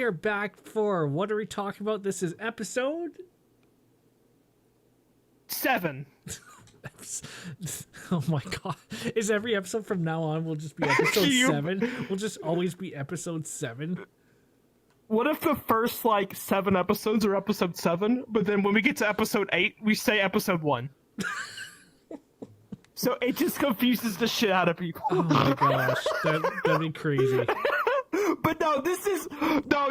are back for what are we talking about? This is episode 7. Oh my god. Is every episode from now on will just be episode 7? Will just always be episode 7? What if the first, 7 episodes are episode 7, but then when we get to episode 8, we say episode 1? So it just confuses the shit out of people. Oh my gosh. That'd be crazy. But no, this is... No.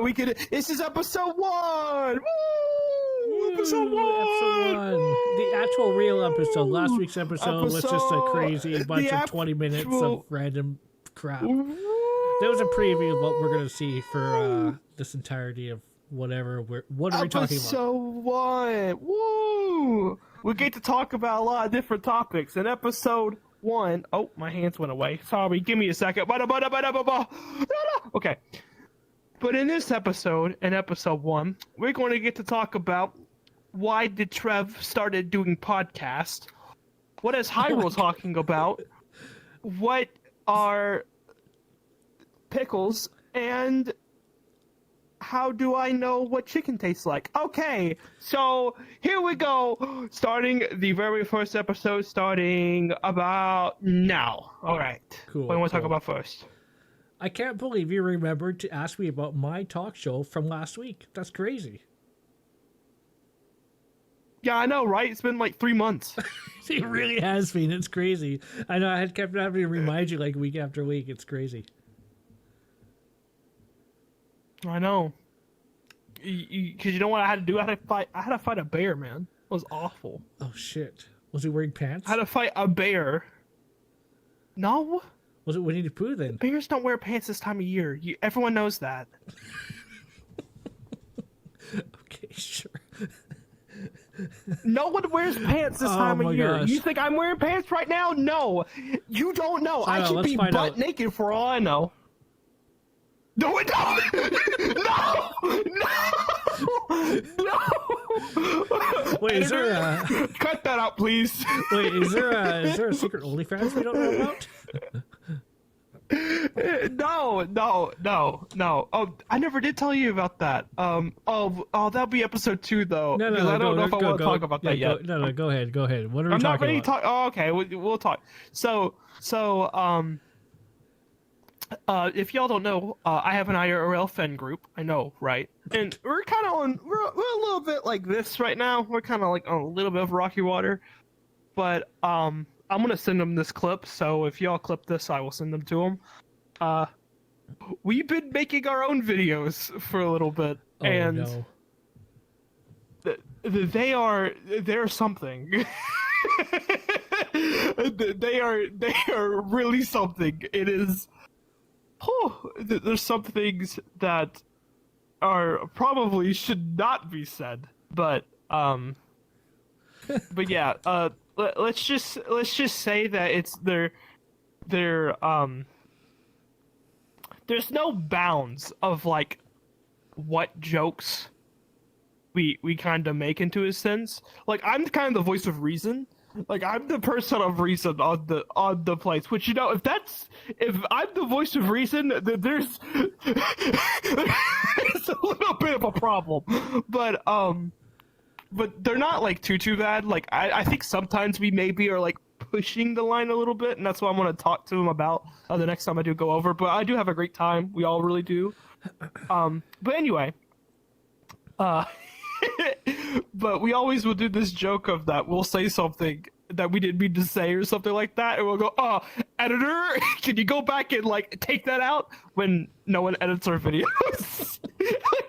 We get it. This is episode 1! Woo! Episode 1! Episode 1. The actual real episode. Last week's episode was just a crazy bunch of 20 minutes of random crap. That was a preview of what we're going to see for this entirety of whatever. What are we talking about? Episode 1! Woo! We get to talk about a lot of different topics. In episode 1... Oh, my hands went away. Sorry, give me a second. Okay. But in this episode, in episode 1, we're going to get to talk about why did Trev started doing podcasts? What is Hyrule talking about? What are pickles? And how do I know what chicken tastes like? Okay, so here we go. Starting the very first episode, starting about now. All right. Cool. What do you want to talk about first? I can't believe you remembered to ask me about my talk show from last week. That's crazy. Yeah, I know, right? It's been 3 months. It really has been. It's crazy. I know. I had kept having to remind you week after week. It's crazy. I know. Because you know what I had to do? I had to fight a bear, man. It was awful. Oh shit! Was he wearing pants? I had to fight a bear. No. Was it Winnie the Pooh then? Bears don't wear pants this time of year. Everyone knows that. Okay, sure. No one wears pants this time of year. Gosh. You think I'm wearing pants right now? No. You don't know. I could be butt naked for all I know. No, no! Wait, is there a... Cut that out, please. Wait, is there a secret OnlyFans we don't know about? No. Oh, I never did tell you about that. That'll be episode 2 though. No, I don't know if I want to talk about that yet. No, go ahead. What are we talking about? I'm not ready to talk. Oh, okay, we'll talk. If y'all don't know, I have an IRL fan group. I know, right? And we're kind of we're a little bit like this right now. We're kind of on a little bit of rocky water. But I'm gonna send them this clip. So if y'all clip this, I will send them to them. We've been making our own videos for a little bit, and they're something. they are really something. It is. There's some things that are probably should not be said, but yeah, let's just say that it's there's no bounds of what jokes we kind of make into a sense. I'm kind of the voice of reason. I'm the person of reason on the place, which if I'm the voice of reason, then there's it's a little bit of a problem, but they're not too bad. I think sometimes we maybe are pushing the line a little bit, and that's what I'm going to talk to them about the next time I do go over. But I do have a great time. We all really do. But anyway, but we always will do this joke of that. We'll say something that we didn't mean to say or something like that, and we'll go, "Oh, editor, can you go back and take that out?" When no one edits our videos.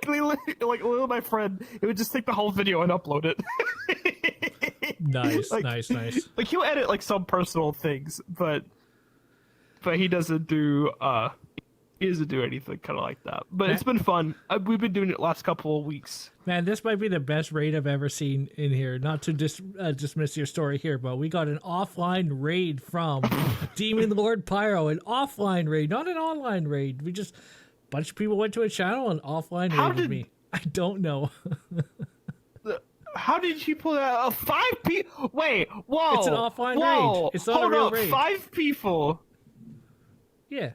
Little my friend, it would just take the whole video and upload it. Nice. He'll edit some personal things, but he doesn't do anything kind of like that. But it's been fun. We've been doing it the last couple of weeks. Man, this might be the best raid I've ever seen in here. Not to dismiss your story here, but we got an offline raid from Demon Lord Pyro. An offline raid, not an online raid. We just... a bunch of people went to a channel and offline raided me. I don't know. How did you pull that out? 5 people? Wait, whoa. It's an offline raid. It's not a real raid. 5 people. Yeah.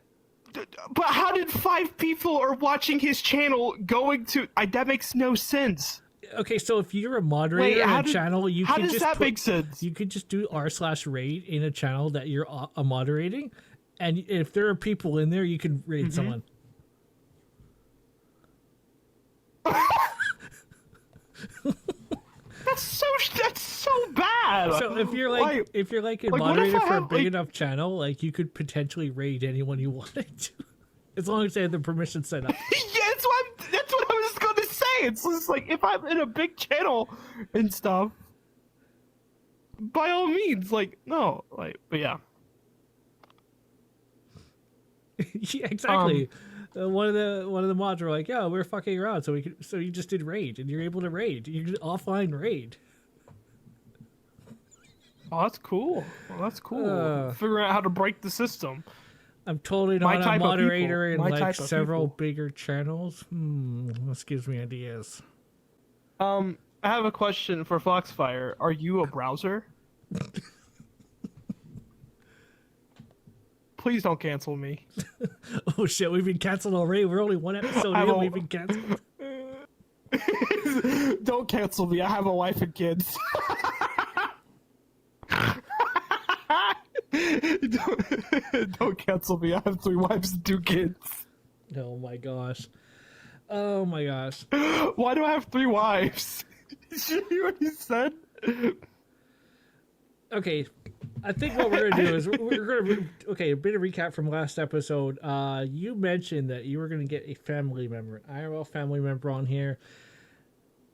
But how did 5 people are watching his channel going to? That makes no sense. Okay, so if you're a moderator in a channel, you how can does just that make sense? You could just do r/raid in a channel that you're moderating, and if there are people in there, you can raid someone. That's so bad. So if you're like a moderator for a big enough channel, like you could potentially raid anyone you wanted to, as long as they have the permission set up. Yeah, that's what I was gonna say. It's just like if I'm in a big channel and stuff, by all means, like no, like but yeah. Yeah, exactly. One of the mods were like, "Yeah, we're fucking around, so you just did raid, and you're able to raid. You did offline raid." Oh, that's cool. Well, that's cool. Figuring out how to break the system. I'm totally not a moderator in like several bigger channels. This gives me ideas. I have a question for Foxfire. Are you a browser? Please don't cancel me. Oh shit, we've been canceled already. We're only one episode in. We've been canceled. Don't cancel me. I have a wife and kids. Don't cancel me. I have 3 wives and 2 kids. Oh my gosh. Oh my gosh. Why do I have 3 wives? You hear what he said? Okay, I think what we're gonna do is we're gonna a bit of recap from last episode. You mentioned that you were gonna get a family member, an IRL family member on here,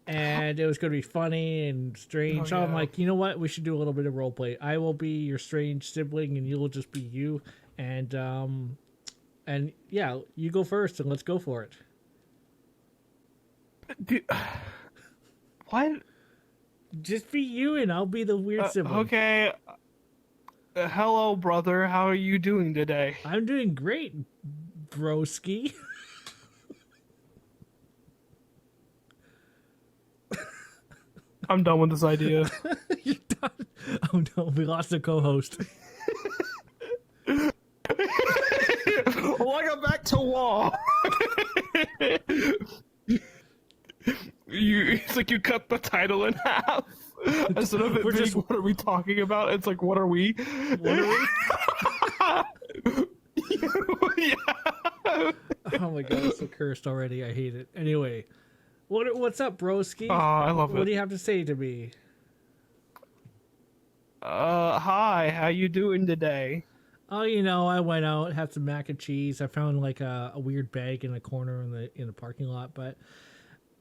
and it was gonna be funny and strange. So I'm like, you know what? We should do a little bit of roleplay. I will be your strange sibling, and you'll just be you. And yeah, you go first, and let's go for it. Dude, what? Just be you, and I'll be the weird sibling. Okay. Hello, brother. How are you doing today? I'm doing great, broski. I'm done with this idea. You're done? Oh no, we lost a co-host. Welcome back to Wall. It's like you cut the title in half. Instead of it being just, what are we talking about? It's like, what are we? What are we? Yeah. Oh my god, it's so cursed already. I hate it. Anyway, what's up, broski? Oh, I love it. What do you have to say to me? Hi. How you doing today? Oh, you know, I went out, had some mac and cheese. I found like a weird bag in a corner in the parking lot, but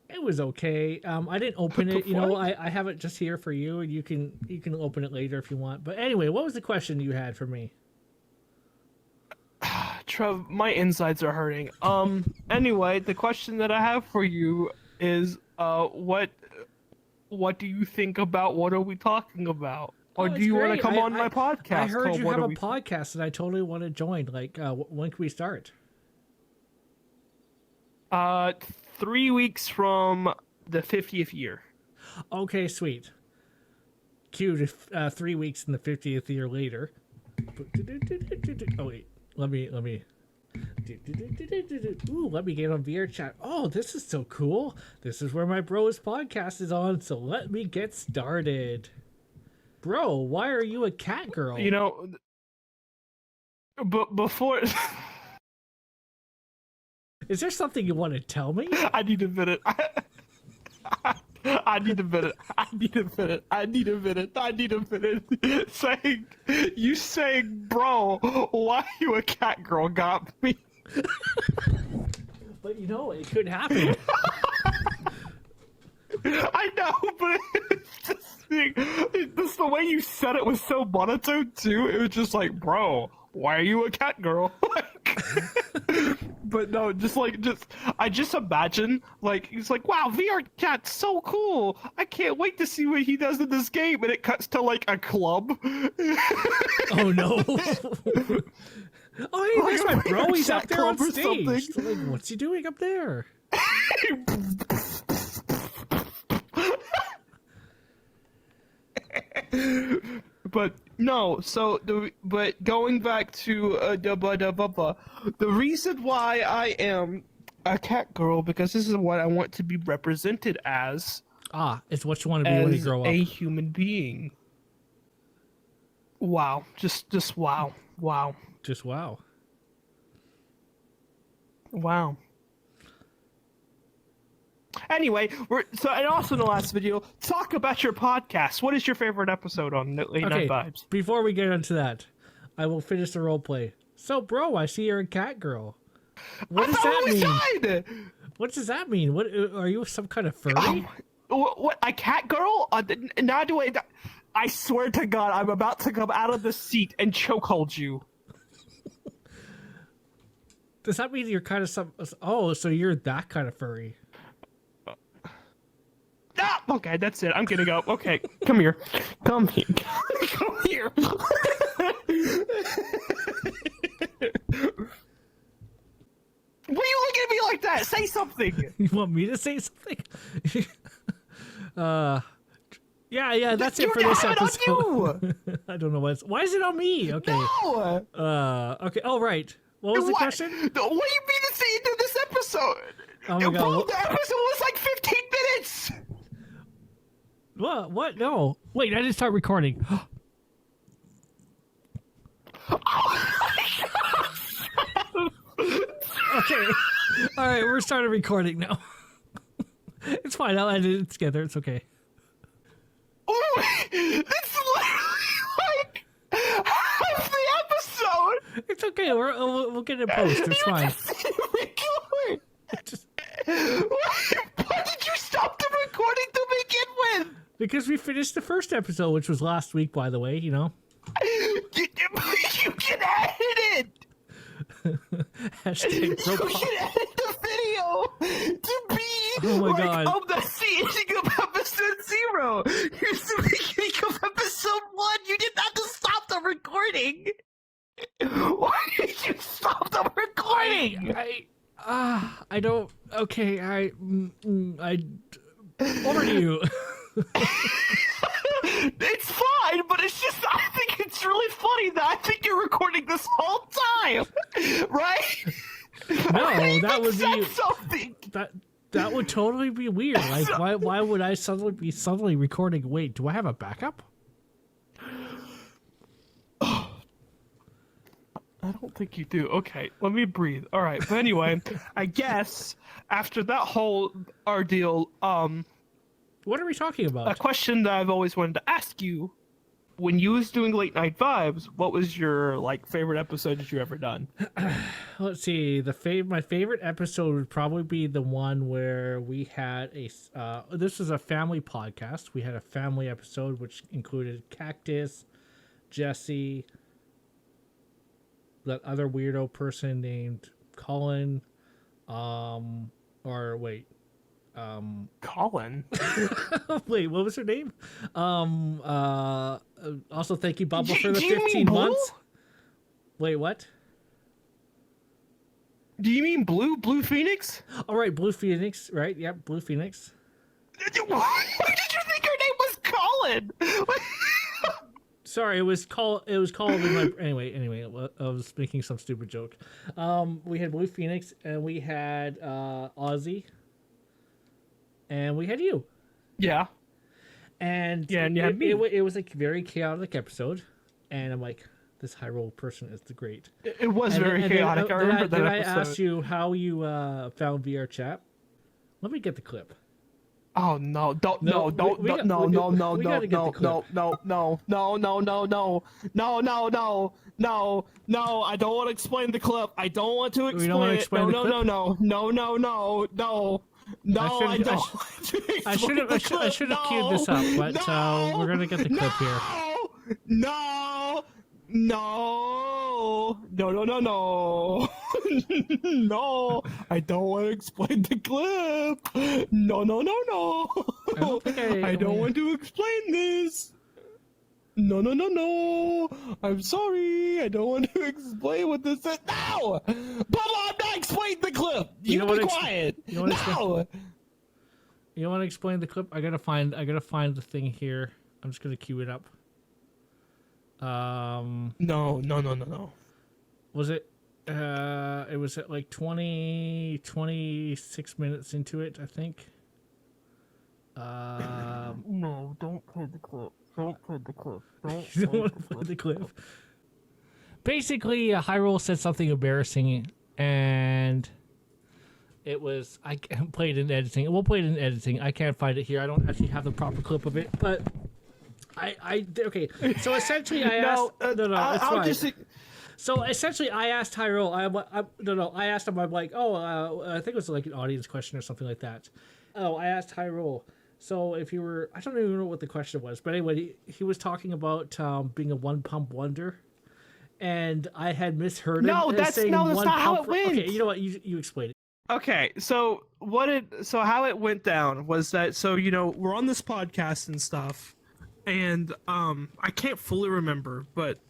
it was okay. I didn't open it. You know, I have it just here for you, and you can open it later if you want. But anyway, what was the question you had for me? Trev, my insides are hurting. Anyway, the question that I have for you is, what do you think about what are we talking about? Or do you want to come on my podcast? I heard you have a podcast, and I totally want to join. Like, when can we start? 3 weeks from the 50th year. Okay, sweet. Cue to 3 weeks and the 50th year later. Oh wait, let me. Ooh, let me get on VR chat. Oh, this is so cool. This is where my bro's podcast is on. So let me get started. Bro, why are you a cat girl? You know, but before. Is there something you want to tell me? I need a minute. I need a minute. I need a minute. I need a minute. I need a minute. saying, bro, why you a cat girl got me. But you know, it could happen. I know, but it's the way you said it was so monotone too. It was just like, bro, why are you a cat girl? But no, I just imagine, like, he's like, wow, VR chat's so cool. I can't wait to see what he does in this game. And it cuts to, like, a club. Oh, no. Oh, hey, there's my bro. He's up there on stage. So, like, what's he doing up there? But No, so but going back to the reason why I am a cat girl, because this is what I want to be represented as It's what you want to be when you as grow up. a human being. Wow, just wow, Just wow. wow. Anyway, and also in the last video, talk about your podcast. What is your favorite episode on Late Night Vibes? Before we get into that, I will finish the role play. So, bro, I see you're a cat girl. What does that mean? What does that mean? What are you, some kind of furry? What, a cat girl? Now do I swear to God, I'm about to come out of the seat and chokehold you. Does that mean you're kind of some? Oh, so you're that kind of furry? Ah, okay, that's it. I'm gonna go. Okay, come here. Come here. Come here. What are you looking at me like that? Say something. You want me to say something? Yeah, that's it for this episode. I don't know why is it on me? Okay. No. Okay. Oh, right. What was the question? What do you mean to say into this episode? Oh my God. Bro, the episode was like 15 minutes. What? No. Wait, I didn't start recording. Okay. All right, we're starting recording now. It's fine. I'll edit it together. It's okay. Oh, that's literally like half the episode. It's okay. We'll get it post. It's fine. Why did you stop the recording to begin with? Because we finished the first episode, which was last week, by the way. You know. You can edit it. Hashtag you can edit the video to be God. of the ending of episode 0. Here's the beginning of episode 1. You did not just stop the recording. Why did you stop the recording? I don't. Okay, over to you. It's fine, but it's just, I think it's really funny that I think you're recording this whole time, right? No, that would be something. That would totally be weird. Like, why would I suddenly recording? Wait, do I have a backup? I don't think you do. Okay, let me breathe. All right, but anyway, I guess after that whole ordeal, what are we talking about? a question that I've always wanted to ask you: when you was doing Late Night Vibes, what was your favorite episode that you ever done? Let's see. My favorite episode would probably be the one where we had this was a family podcast. We had a family episode which included Cactus, Jesse, that other weirdo person named Colin, Colin. Wait, what was her name? Also, thank you, Bubble, for the Do you 15 mean months. Wait, what? Do you mean Blue Phoenix? All right, Blue Phoenix, right? Yep, Blue Phoenix. Why did you think her name was Colin? Sorry, it was called in my anyway. I was making some stupid joke. We had Blue Phoenix, and we had Ozzy, and we had you. Yeah. And it was a very chaotic episode, and I'm like, this high roll person is the great. It was very chaotic. I remember that episode. I asked you how you found VR chat? Let me get the clip. Oh no! Don't no! I don't want to explain the clip. I don't want to explain it. No. I should have queued this up, but we're gonna get the clip here. No, I don't want to explain the clip. No. I don't want to explain this. No. I'm sorry. I don't want to explain what this is. No! Bubba, I'm not explaining the clip. You be quiet. You want to explain the clip? I gotta find the thing here. I'm just gonna cue it up. No. Was it? It was at like 26 minutes into it, I think. No, don't play the clip. Don't play the clip. Don't You don't want to play the clip. Basically, Hyrule said something embarrassing, and it was I played in editing. We'll play it in editing. I can't find it here. I don't actually have the proper clip of it, but okay. So essentially, I asked. No, it's fine. So essentially, I asked Hyrule. I asked him. I'm like, I think it was like an audience question or something like that. I asked Hyrule. So if you were, I don't even know what the question was, but anyway, he was talking about being a one pump wonder, and I had misheard him. That's not how it went. Okay, you know what? You explain it. Okay, so how it went down was that we're on this podcast and stuff, and I can't fully remember, but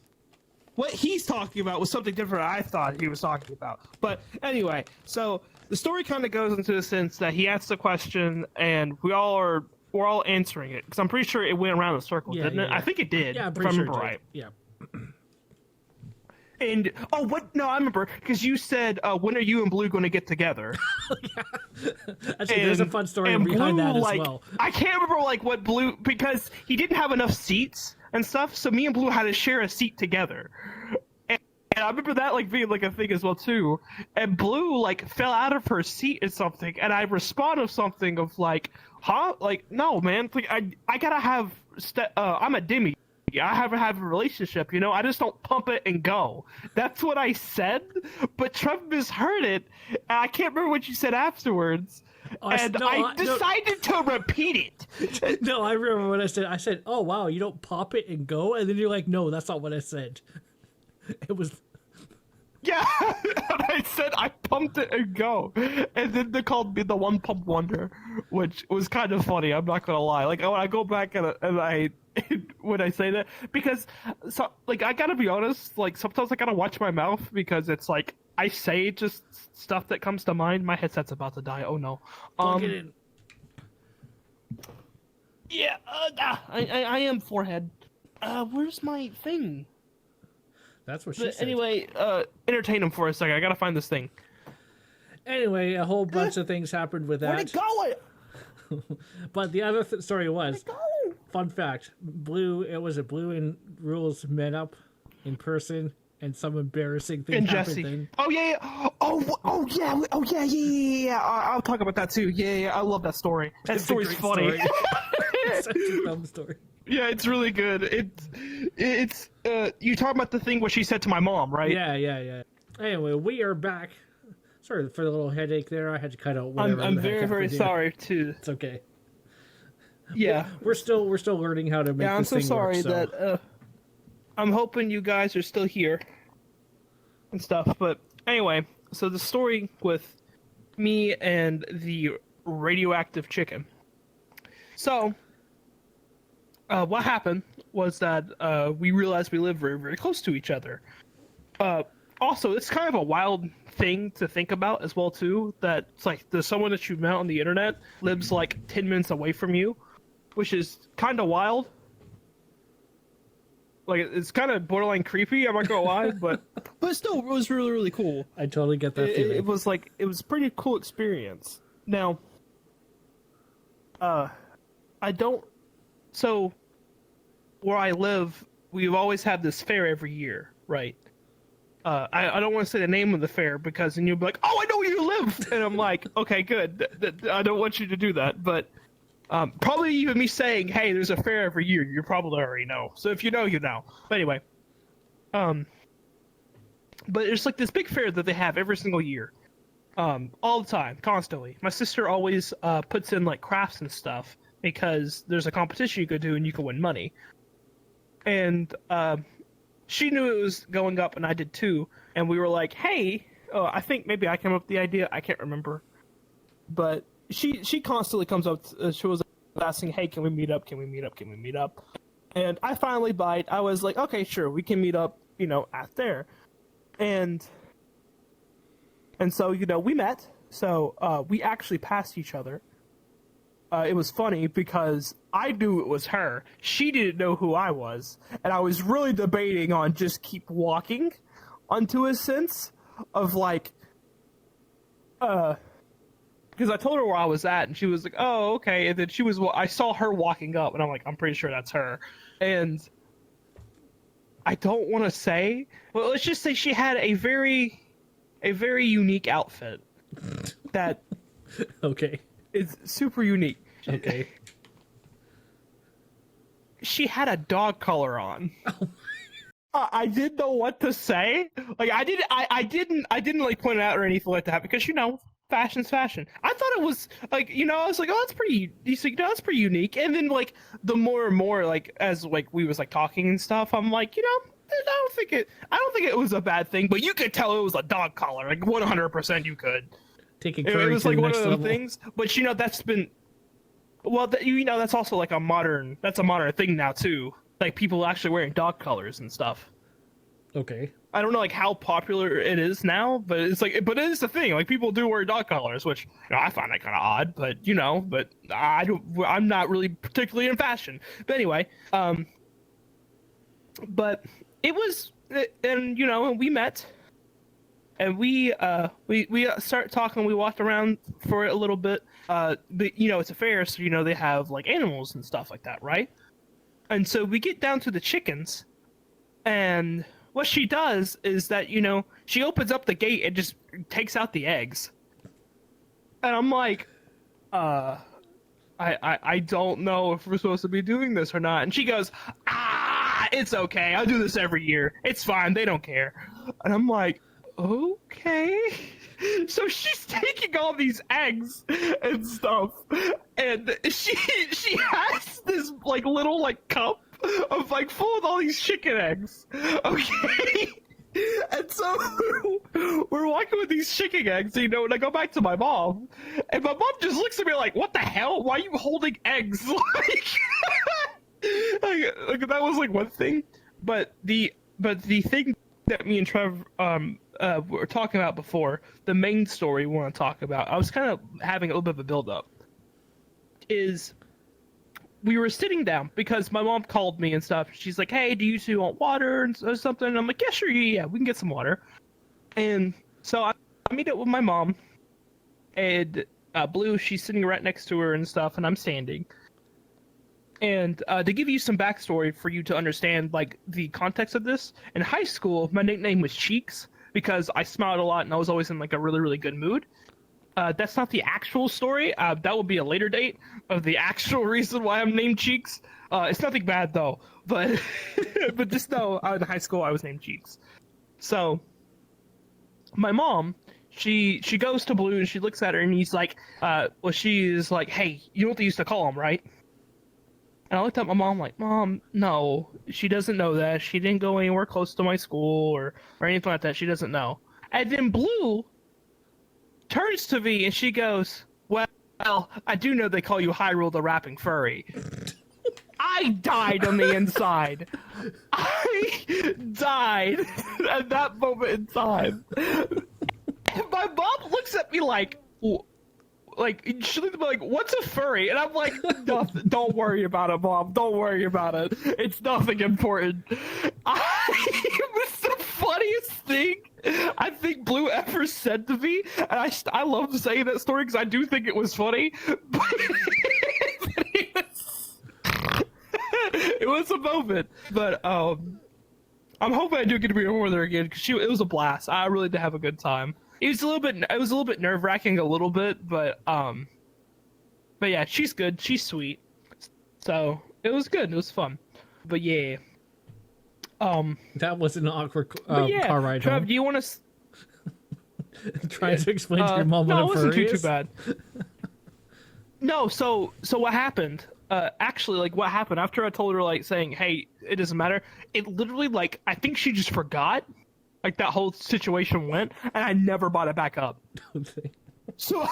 what he's talking about was something different I thought he was talking about. But anyway, so the story kind of goes into the sense that he asked the question, and we're all answering it, because I'm pretty sure it went around in a circle, didn't it? I think it did, yeah, if I remember right. Yeah. And no, I remember, because you said, when are you and Blue going to get together? Actually, there's a fun story behind that as well. I can't remember what Blue, because he didn't have enough seats and stuff, so me and Blue had to share a seat together. And I remember that being a thing as well too. And Blue fell out of her seat or something, and I responded something of huh? No, man. I gotta have. I'm a demi. I have a relationship, I just don't pump it and go. That's what I said, but Trev misheard it, and I can't remember what you said afterwards. I decided to repeat it. No, I remember what I said. I said, "Oh wow, you don't pop it and go," and then you're like, "No, that's not what I said." It was. Yeah, and I said I pumped it and go, and then they called me the one pump wonder, which was kind of funny. I'm not gonna lie. When I go back and I when I say that, because I gotta be honest. Sometimes I gotta watch my mouth, because it's I say just stuff that comes to mind. My headset's about to die. Oh no. Plug it in. Yeah. I am forehead. Where's my thing? That's what she said. Anyway, entertain him for a second. I gotta find this thing. Anyway, a whole bunch of things happened with that. Where'd it go? But the other story was, fun fact, Blue and Rules met up in person, and some embarrassing thing happened then. Oh yeah. Oh yeah. I'll talk about that too. Yeah. I love that story. That story's funny. It's such a dumb story. Yeah, it's really good. It's you talking about the thing what she said to my mom, right? Yeah. Anyway, we are back. Sorry for the little headache there. I had to cut out whatever. I'm very sorry too. It's okay. Yeah, we're still learning how to make. Yeah, this thing sorry work, so. that. I'm hoping you guys are still here and stuff. But anyway, so the story with me and the radioactive chicken. So. What happened was that we realized we live very, very close to each other. Also, it's kind of a wild thing to think about as well too. That it's there's someone that you met on the internet lives 10 minutes away from you, which is kind of wild. It's kind of borderline creepy. I'm not gonna lie, but still, it was really, really cool. I totally get that feeling. It was it was a pretty cool experience. Now, I don't. So, where I live, we've always had this fair every year, right? I don't want to say the name of the fair, because then you'll be like, "Oh, I know where you live," and I'm like, "Okay, good. I don't want you to do that." But probably even me saying, "Hey, there's a fair every year," you probably already know. So if you know, you know. But anyway, but it's this big fair that they have every single year, all the time, constantly. My sister always puts in crafts and stuff, because there's a competition you could do and you can win money. And she knew it was going up, and I did too. And we were like, "Hey, I think maybe I came up with the idea. I can't remember." But she constantly comes up. She was asking, "Hey, can we meet up? Can we meet up? Can we meet up?" And I finally bite. I was like, "Okay, sure, we can meet up. At there." And so we met. So we actually passed each other. it was funny because I knew it was her. She didn't know who I was, and I was really debating on just keep walking onto a sense of like, because I told her where I was at, and she was like, "Oh, okay." And then I saw her walking up, and I'm like, "I'm pretty sure that's her." And I don't want to say, well, let's just say she had a very unique outfit that Okay. is super unique. Okay. She had a dog collar on. I didn't know what to say. Like I didn't like point it out or anything like that because fashion's fashion. I thought it was like I was like, oh, that's pretty. That's pretty unique. And then like the more and more like as like we was like talking and stuff, I'm like, I don't think it was a bad thing. But you could tell it was a dog collar. Like 100% you could. Taking It Furry was to like the one next of those level. things. But that's been. Well, that's also like a modern thing now too. Like people actually wearing dog collars and stuff. Okay. I don't know like how popular it is now, but it is a thing. Like people do wear dog collars, which I find that kind of odd. But I'm not really particularly in fashion. But anyway, but it was, and we met. And we started talking. We walked around for a little bit. But it's a fair, so they have like animals and stuff like that, right? And so we get down to the chickens, and what she does is that she opens up the gate and just takes out the eggs. And I'm like, I don't know if we're supposed to be doing this or not. And she goes, it's okay. I do this every year. It's fine. They don't care. And I'm like, okay. So she's taking all these eggs and stuff, and she has this like little like cup of like full of all these chicken eggs. Okay. And so we're walking with these chicken eggs, and I go back to my mom, and my mom just looks at me like, "What the hell? Why are you holding eggs?" like that was like one thing, but the thing that me and Trev were talking about before, the main story we want to talk about, I was kind of having a little bit of a build up, is we were sitting down because my mom called me and stuff. She's like, "Hey, do you two want water or something?" And I'm like, "Yeah, sure, yeah, we can get some water." And so I meet up with my mom, and Blue, she's sitting right next to her and stuff, and I'm standing. And to give you some backstory for you to understand like the context of this, in high school, my nickname was Cheeks because I smiled a lot and I was always in like a really, really good mood. That's not the actual story. That will be a later date of the actual reason why I'm named Cheeks. It's nothing bad though, but but just know in high school I was named Cheeks. So my mom, she goes to Blue and she looks at her and he's like, she's like, "Hey, you know what they used to call him, right?" And I looked at my mom like, "Mom, no, she doesn't know that. She didn't go anywhere close to my school or anything like that. She doesn't know." And then Blue turns to me and she goes, "Well, I do know they call you Hyrule the Rapping Furry." I died on the inside. I died at that moment in time. And my mom looks at me like she looked at me like, "What's a furry?" And I'm like, Don't worry about it, Mom. Don't worry about it. It's nothing important." It was the funniest thing I think Blue ever said to me, and I love saying that story because I do think it was funny. But it was a moment. But I'm hoping I do get to be over there again because it was a blast. I really did have a good time. It was a little bit nerve wracking, a little bit, but yeah, she's good. She's sweet. So it was good. It was fun. But yeah. That was an awkward Yeah, car ride Trev, home. do you want to Trying to explain to your mom what no, a it wasn't furry too is? bad. No, so what happened? Actually, like what happened after I told her, like saying, "Hey, it doesn't matter." It literally, like, I think she just forgot, like that whole situation went, and I never brought it back up. Okay. So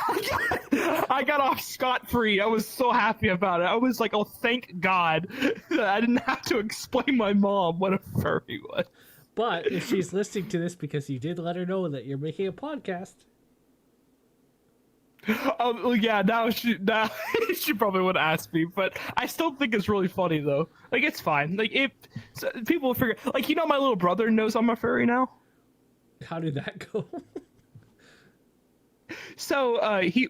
I got off scot-free. I was so happy about it. I was like, "Oh, thank God that I didn't have to explain my mom what a furry was." But if she's listening to this because you did let her know that you're making a podcast. Yeah, now she probably would ask me, but I still think it's really funny though. Like it's fine. Like if so, people figure, like my little brother knows I'm a furry now. How did that go? So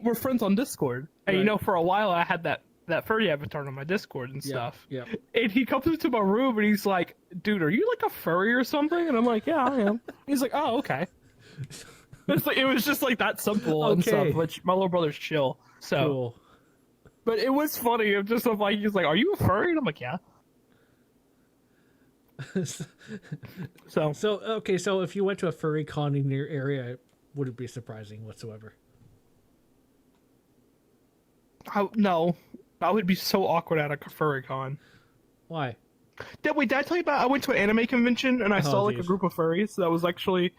we're friends on Discord, and Right. for a while I had that furry avatar on my Discord and stuff. Yeah. And he comes into my room and he's like, "Dude, are you like a furry or something?" And I'm like, "Yeah, I am." He's like, "Oh, okay." It's like, it was just like that simple and Okay. stuff. Which my little brother's chill, so. Cool. But it was funny. It just like he's like, "Are you a furry?" And I'm like, "Yeah." So So if you went to a furry con in your area, it wouldn't be surprising whatsoever. no, I would be so awkward at a furry con. Why? Did I tell you about? I went to an anime convention and I saw like a geez. group of furries that was actually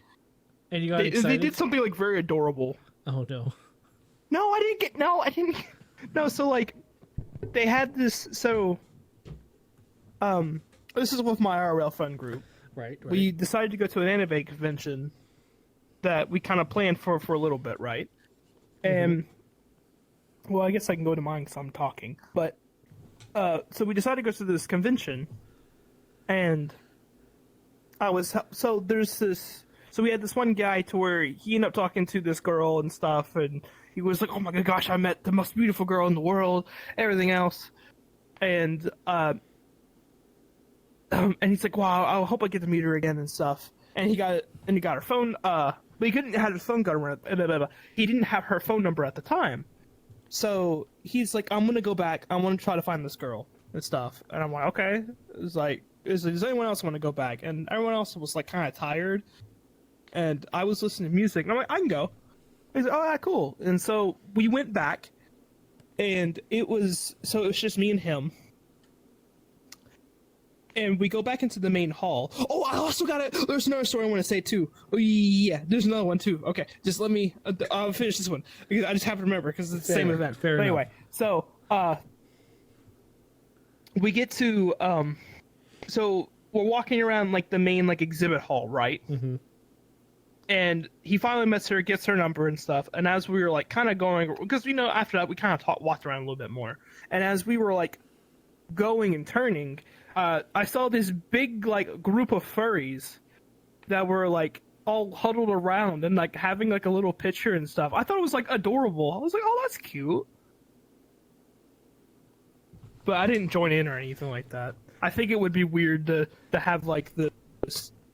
And you got they excited? did something like very adorable. Oh no. No, I didn't. No, so like they had this. So this is with my IRL friend group. Right. We decided to go to an anime convention that we kind of planned for a little bit, right? And well, I guess I can go to mine because I'm talking. But so we decided to go to this convention, and there's this. So we had this one guy to where he ended up talking to this girl and stuff, and he was like, "Oh my gosh, I met the most beautiful girl in the world," everything else, and he's like, "Wow, I hope I get to meet her again and stuff." And he got her phone. But he couldn't have his phone number. He didn't have her phone number at the time. So he's like, "I'm gonna go back. I want to try to find this girl and stuff." And I'm like, "Okay." It's like, does anyone else want to go back? And everyone else was like kind of tired. And I was listening to music, and I'm like, "I can go." He's like, "Oh, yeah, cool." And so we went back, and it was just me and him. And we go back into the main hall. Oh, I also got it. There's another story I want to say too. Oh yeah, there's another one too. Okay, just let me. I'll finish this one because I just have to remember because it's the same event. Fair But anyway, enough. so we get to so we're walking around like the main like exhibit hall, right? Mm-hmm. And he finally meets her, gets her number and stuff. And as we were like kind of going, because after that we kind of walked around a little bit more. And as we were like going and turning, I saw this big like group of furries that were like all huddled around and like having like a little picture and stuff. I thought it was like adorable. I was like, "Oh, that's cute." But I didn't join in or anything like that. I think it would be weird to have like the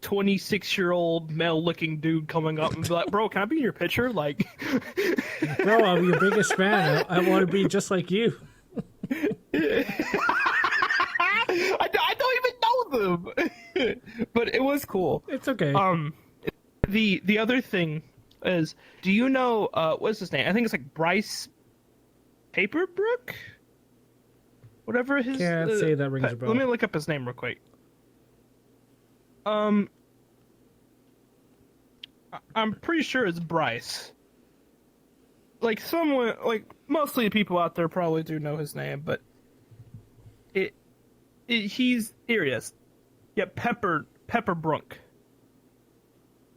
26-year-old male-looking dude coming up and be like, "Bro, can I be in your picture?" Like, Bro, I'm your biggest fan. I want to be just like you. I don't even know them. But it was cool. It's okay. The other thing is, do you know what's his name? I think it's like Bryce Paperbrook, whatever his. Can't say that rings a bell. Let me look up his name real quick. I'm pretty sure it's Bryce. Like someone, like mostly people out there probably do know his name, but he's here. He is. Yeah, Pepperbrook.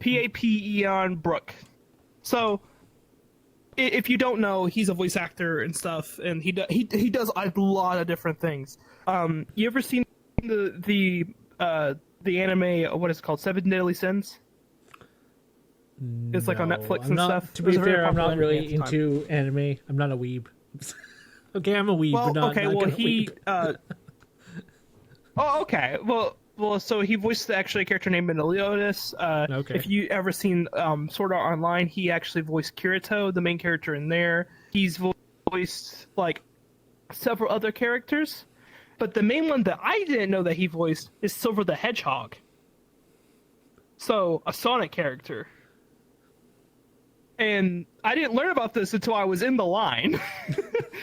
Papeon Brook. So, if you don't know, he's a voice actor and stuff, and he does a lot of different things. You ever seen the anime? What is it called? 7 Deadly Sins. It's like on Netflix and stuff. To be fair, I'm not really into anime. I'm not a weeb. Okay, I'm a weeb, Well, but not. okay, not well gonna he. weeb. Oh, okay. Well, so he voiced actually a character named Meliodas. Okay. If you ever seen Sword Art Online, he actually voiced Kirito, the main character in there. He's voiced like several other characters, but the main one that I didn't know that he voiced is Silver the Hedgehog. So a Sonic character. And I didn't learn about this until I was in the line,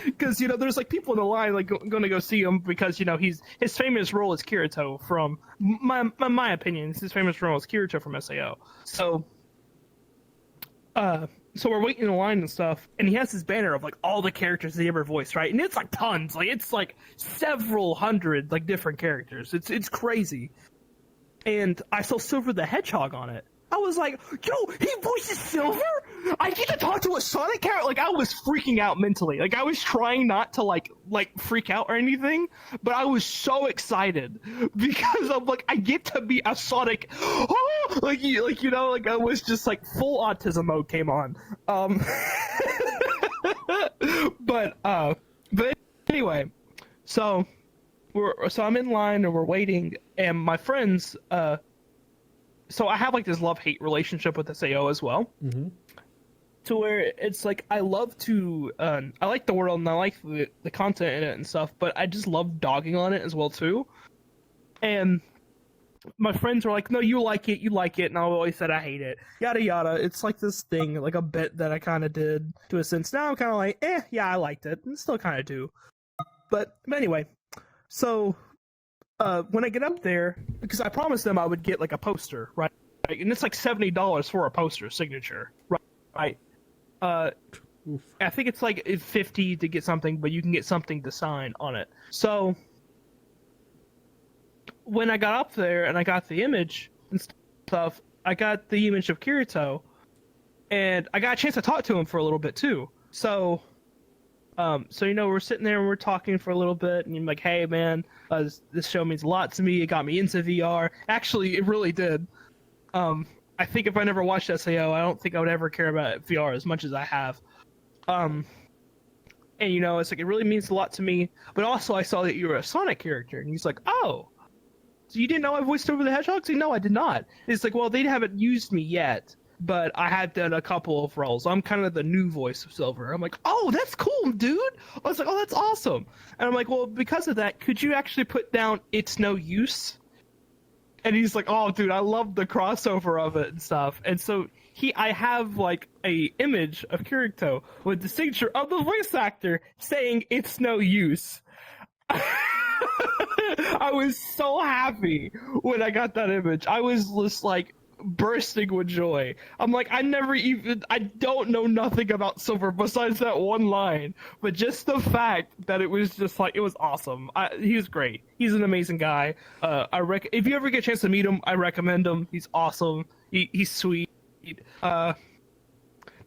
because there's like people in the line like going to go see him because his famous role is Kirito from my opinion. His famous role is Kirito from SAO. So we're waiting in the line and stuff, and he has this banner of like all the characters he ever voiced, right? And it's like tons, like it's like several hundred like different characters. It's crazy. And I saw Silver the Hedgehog on it. I was like, "Yo, he voices Silver?" I get to talk to a Sonic character. Like, I was freaking out mentally. Like, I was trying not to like freak out or anything, but I was so excited because I'm like, I get to be a Sonic. Like I was just like full autism mode came on. But anyway, so I'm in line and we're waiting, and my friends. So I have like this love-hate relationship with SAO as well. Mm-hmm. To where it's like I love to I like the world and I like the content in it and stuff, but I just love dogging on it as well too. And my friends were like, no, you like it, and I always said I hate it, yada yada. It's like this thing, like a bit that I kind of did to a sense. Now I'm kind of like, yeah, I liked it and still kind of do. But anyway, so when I get up there, because I promised them I would get like a poster, right? And it's like $70 for a poster signature, right? I think it's like $50 to get something, but you can get something to sign on it. So when I got up there and I got the image and stuff, I got the image of Kirito, and I got a chance to talk to him for a little bit too. So we're sitting there and we're talking for a little bit, and I'm like, hey man, this show means a lot to me. It got me into VR. Actually, it really did. I think if I never watched SAO, I don't think I would ever care about VR as much as I have. And it's like, it really means a lot to me. But also, I saw that you were a Sonic character, and he's like, oh, so you didn't know I voiced over the Hedgehog? So, no, I did not. It's like, well, they haven't used me yet, but I have done a couple of roles. I'm kind of the new voice of Silver. I'm like, oh, that's cool, dude. I was like, oh, that's awesome. And I'm like, well, because of that, could you actually put down "It's No Use"? And he's like, oh, dude, I love the crossover of it and stuff. And so I have like a image of Kirito with the signature of the voice actor saying "It's no use." I was so happy when I got that image. I was just like bursting with joy. I'm like, I don't know nothing about Silver besides that one line, but just the fact that it was just like, it was awesome. He was great. He's an amazing guy. If you ever get a chance to meet him, I recommend him. He's awesome. He's sweet. The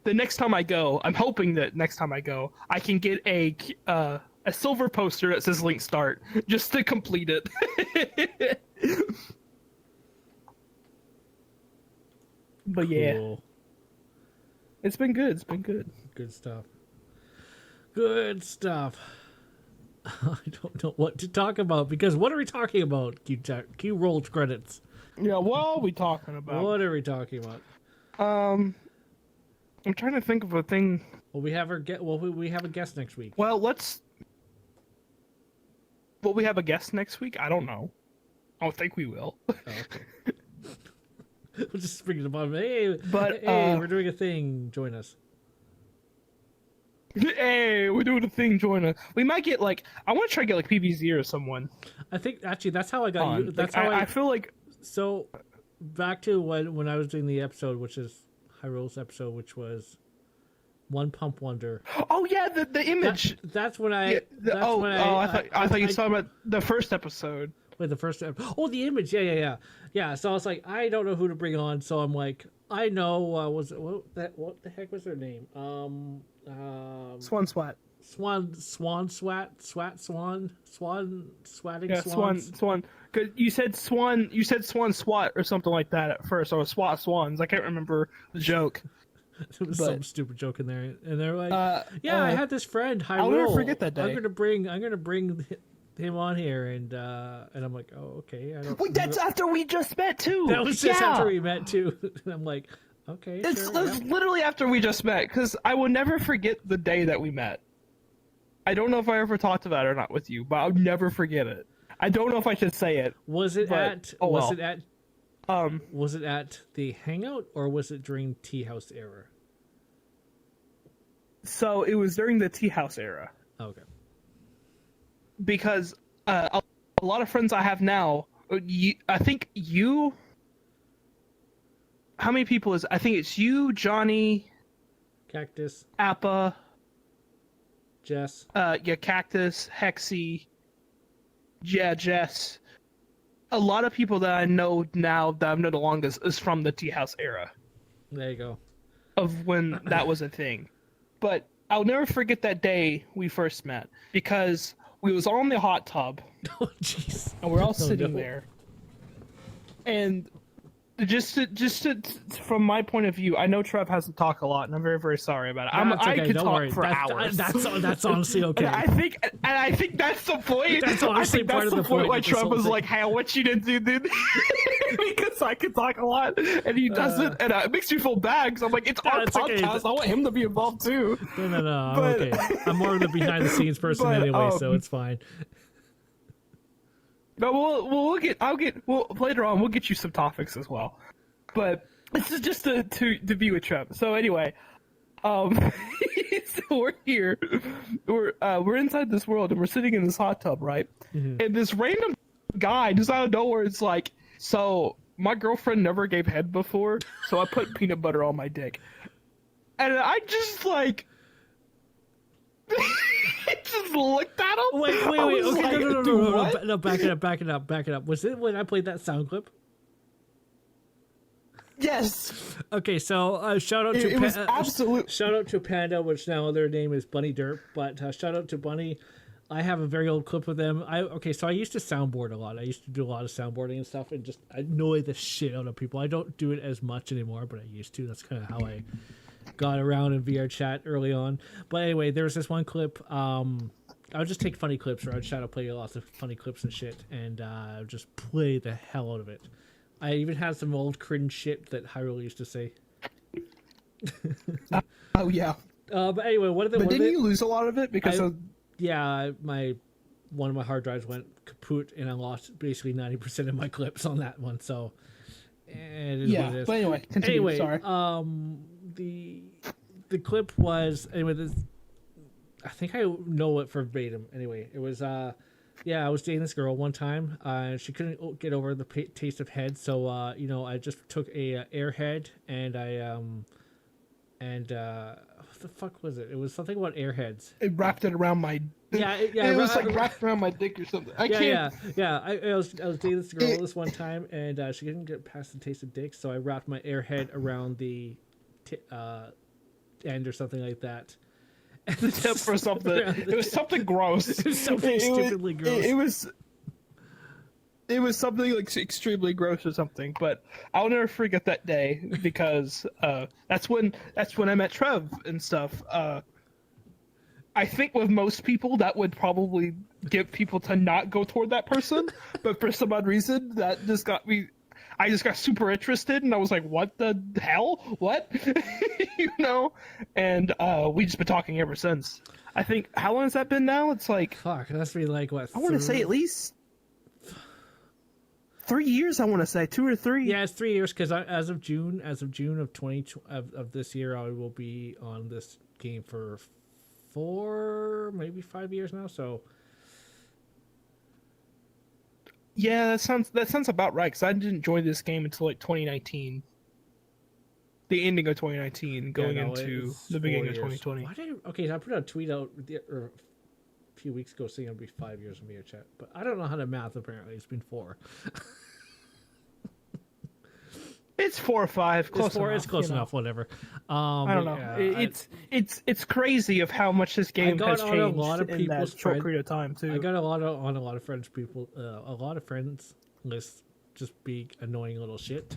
next time I go, I'm hoping that next time I go, I can get a Silver poster that says "Link Start" just to complete it. But yeah, cool. It's been good. Good stuff. I don't know what to talk about, because what are we talking about? Q rolled credits. Yeah, what are we talking about? What are we talking about? I'm trying to think of a thing. Well, we have we have a guest next week. Well, will we have a guest next week? I don't know. I don't think we will. Oh, okay. We'll just bring it up. Hey, we're doing a thing. Join us. Hey, we're doing a thing. Join us. We might get like, I want to try to get like PBZ or someone. I think actually that's how I got you. That's like, how I feel like. So, back to when I was doing the episode, which is Hyrule's episode, which was One Pump Wonder. Oh yeah, the image. That's when I. Yeah, I thought you were talking about the first episode. Wait, the first episode. Oh, the image. Yeah. So I was like, I don't know who to bring on. So I'm like, I know. What the heck was her name? Swan Swat. Swan swatting. Yeah, Swan. Cause you said Swan Swat or something like that at first, or Swat Swans. I can't remember the joke. There was some stupid joke in there, and they're like, I had this friend. I'll never forget that day. I'm gonna bring him on here, and I'm like, oh, okay. Wait, that's after we just met too. That was just after we met too. And I'm like, okay. It's literally after we just met, because I will never forget the day that we met. I don't know if I ever talked about it or not with you, but I'll never forget it. I don't know if I should say it. Was it at the Hangout, or was it during Tea House era? So it was during the Tea House era. Okay. Because a lot of friends I have now, I think you. How many people is? I think it's you, Johnny, Cactus, Appa, Jess. Cactus, Hexy. Yeah, Jess. A lot of people that I know now that I've known the longest is from the Tea House era. There you go. of when that was a thing. But I'll never forget that day we first met because we was all in the hot tub Oh, jeez. and we're all sitting no. there. And from my point of view, I know Trev hasn't talked a lot, and I'm very, very sorry about it. That's I okay, could don't talk worry. for hours. That's honestly okay. And I think that's the point. That's honestly part of the point Why of this Trev whole was thing. like, "Hey, I want you to do this," because I can talk a lot, and he doesn't, and it makes me feel bad because I'm like, "It's our it's okay. podcast. I want him to be involved too." No, I'm But- okay. I'm more of the behind the scenes person But, anyway, so it's fine. No, well, later on we'll get you some topics as well. But this is just to be with Trev. So anyway, so we're here, we're inside this world and we're sitting in this hot tub, right? Mm-hmm. And this random guy just out of nowhere is like, so my girlfriend never gave head before, so I put peanut butter on my dick, and I just like. I just looked at him. Wait. I Okay, was like, no, back it up. Was it when I played that sound clip? Yes. Okay, so shout out to It was absolute. shout out to Panda, which now their name is Bunny Derp, but shout out to Bunny. I have a very old clip of them. So I used to soundboard a lot. I used to do a lot of soundboarding and stuff, and just annoy the shit out of people. I don't do it as much anymore, but I used to. That's kind of how I got around in VR chat early on. But anyway, there was this one clip. I would just take funny clips, or I'd try to play lots of funny clips and shit, and just play the hell out of it. I even had some old cringe shit that Hyrule used to say. Oh yeah. But anyway, But didn't you lose a lot of it because of? Yeah, one of my hard drives went kaput, and I lost basically 90% of my clips on that one. So, it is what it is. But anyway, continue. Anyway, Sorry. The clip was anyway. I think I know it verbatim. Anyway, it was I was dating this girl one time. She couldn't get over the taste of head, so I just took a airhead and what the fuck was it? It was something about airheads. It wrapped it around my. It was like wrapped around my dick or something. I was dating this girl this one time, and she couldn't get past the taste of dick, so I wrapped my airhead around the end or something like that. Except for something. It was something gross. It was something stupidly gross. It was something like extremely gross or something. But I'll never forget that day because that's when I met Trev and stuff. I think with most people that would probably get people to not go toward that person, but for some odd reason that just got me. I just got super interested, and I was like, "What the hell? What?" And we just been talking ever since. I think how long has that been now? It's like fuck. That's been like what? I want to say at least 3 years. I want to say 2 or 3. Yeah, it's 3 years because as of June of 20 of this year, I will be on this game for 4, maybe 5 years now. So. Yeah, that sounds about right. Because I didn't join this game until like 2019, the ending of 2019, going into the beginning of 2020. Okay, I put a tweet out a few weeks ago saying it'll be 5 years in VR chat, but I don't know how to math. Apparently, it's been 4. It's 4 or 5. Close enough. It's close enough. Whatever. I don't know. Yeah, it's crazy of how much this game has changed a lot of in that short period of time too. I got a lot of friends lists just be annoying little shit,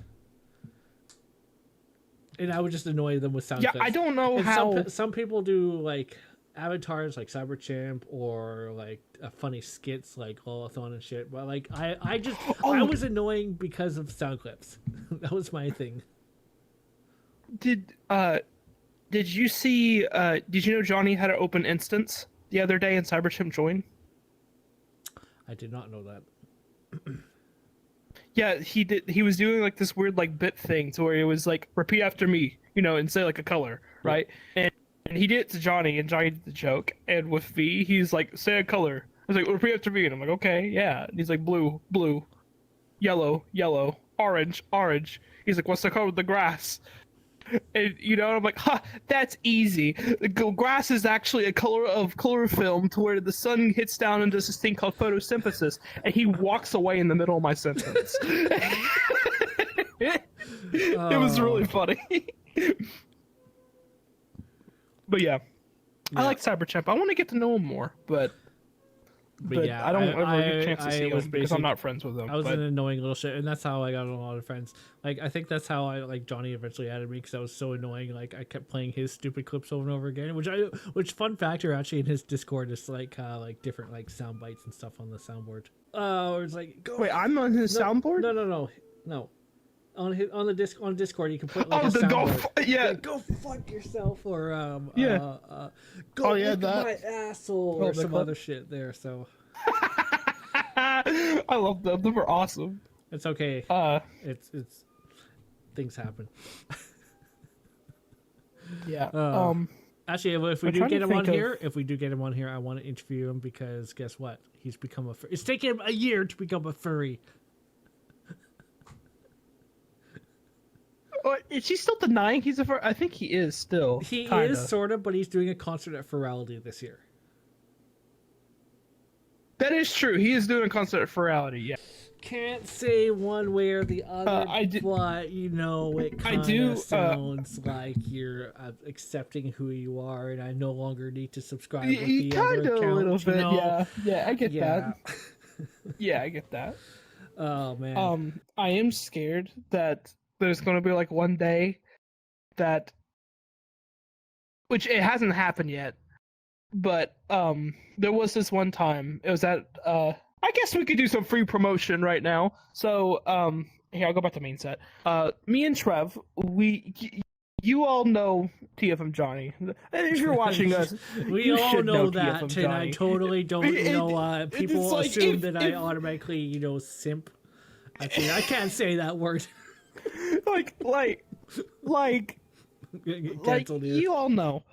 and I would just annoy them with sound effects. I don't know how some people do like avatars like Cyberchamp or like funny skits like Lolathon and shit, but like I was annoying because of sound clips. That was my thing. Did you see did you know Johnny had an open instance the other day in Cyberchimp Join? I did not know that. Yeah, he did. He was doing like this weird like bit thing to where it was like repeat after me, and say like a color, right? And he did it to Johnny, and Johnny did the joke. And with V, he's like, say a color. I was like, repeat after me, and I'm like, okay, yeah. And he's like, blue, blue, yellow, yellow, orange, orange. He's like, what's the color of the grass? And I'm like, that's easy. The grass is actually a color of chlorophyll to where the sun hits down and does this thing called photosynthesis. And he walks away in the middle of my sentence. It was really funny. But yeah, I Yeah. like Cyberchamp. I want to get to know him more, but yeah, I don't ever get a chance to see was him because I'm basic- not friends with him. I was But an annoying little shit, and that's how I got a lot of friends. Like, I think that's how I like Johnny eventually added me because I was so annoying. Like, I kept playing his stupid clips over and over again. Which fun factor actually in his Discord is like different like sound bites and stuff on the soundboard. Or it's like go. wait, I'm on his soundboard. No. On Discord, you can put like Oh, a the go! soundboard. Yeah. Go fuck yourself, or Yeah. go yeah, lick that. my asshole, Oh, or the some clip? other shit there. So I love them. Them are awesome. it's okay. It's things happen. Yeah. Actually, if we I'm do trying get to him on think here, I want to interview him because guess what? He's become a. It's taken him a year to become a furry. Is he still denying he's a furry? I think he is still. He kinda. is sort of, but he's doing a concert at Furry this year. That is true. He is doing a concert at Furry. Yeah. Can't say one way or the other, but you know, it kind of sounds like you're accepting who you are, and I no longer need to subscribe with the other account. A little bit, you know? yeah. Yeah, I get Yeah. that. Yeah, I get that. Oh man. I am scared that there's going to be like one day that, which it hasn't happened yet, but there was this one time. It was at I guess we could do some free promotion right now. So here I'll go back to main set. Me and Trev, you all know TFM Johnny. If you're watching us, we you all should know that, TFM and Johnny. I totally don't know. People like, assume that I automatically, simp. I can't say that word. like Canceled, dude. you all know.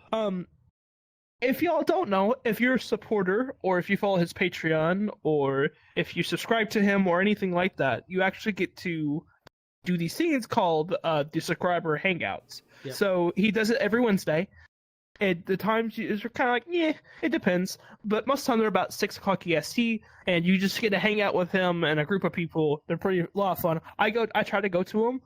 If y'all don't know, if you're a supporter or if you follow his Patreon or if you subscribe to him or anything like that, you actually get to do these things called the subscriber hangouts. Yep. So he does it every Wednesday. At the times is kind of like, yeah, it depends. But most of the time they're about 6 o'clock EST, and you just get to hang out with him and a group of people. They're a lot of fun. I try to go to them.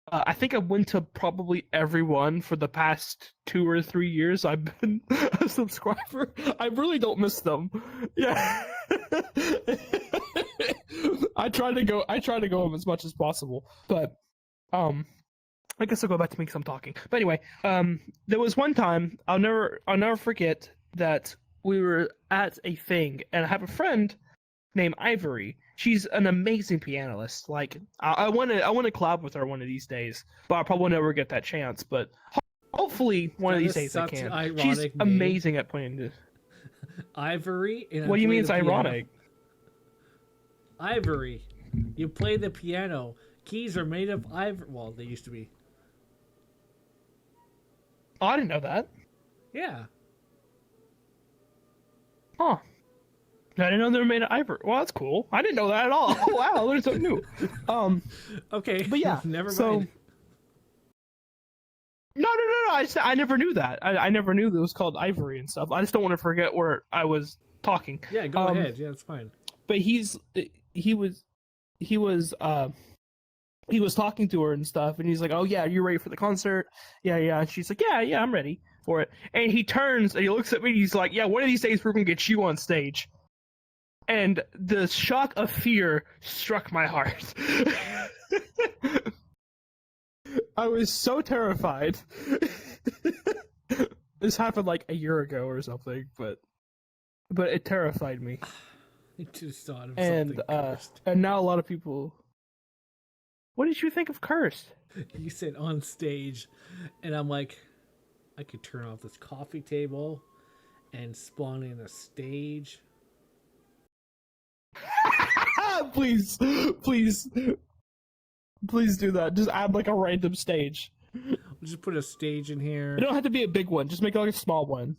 I think I went to probably every one for the past 2 or 3 years. I've been a subscriber. I really don't miss them. Yeah. I try to go them as much as possible. But I guess I'll go back to me because I'm talking. But anyway, there was one time I'll never forget that we were at a thing, and I have a friend named Ivory. She's an amazing pianist. Like I want to collab with her one of these days, but I'll probably never get that chance. But hopefully one of these days I can. She's amazing at playing this. Ivory. And What do you mean it's ironic? Ivory. You play the piano. Keys are made of ivory. Well, they used to be. Oh, I didn't know that. Yeah. Huh. I didn't know they were made of ivory. Well, that's cool. I didn't know that at all. Oh, wow, I learned something new. Okay. But yeah, never so... mind. No. I never knew that. I never knew that it was called ivory and stuff. I just don't want to forget where I was talking. Yeah, go ahead. Yeah, it's fine. But he was talking to her and stuff, and he's like, "Oh yeah, you ready for the concert?" Yeah. And she's like, "Yeah, I'm ready for it." And he turns and he looks at me. And he's like, "Yeah, one of these days we're gonna get you on stage." And the shock of fear struck my heart. I was so terrified. This happened like a year ago or something, but it terrified me. I just thought of something cursed. And now a lot of people. What did you think of cursed? You said on stage, and I'm like, I could turn off this coffee table and spawn in a stage. Please do that. Just add like a random stage. We'll just put a stage in here. It don't have to be a big one. Just make it like a small one.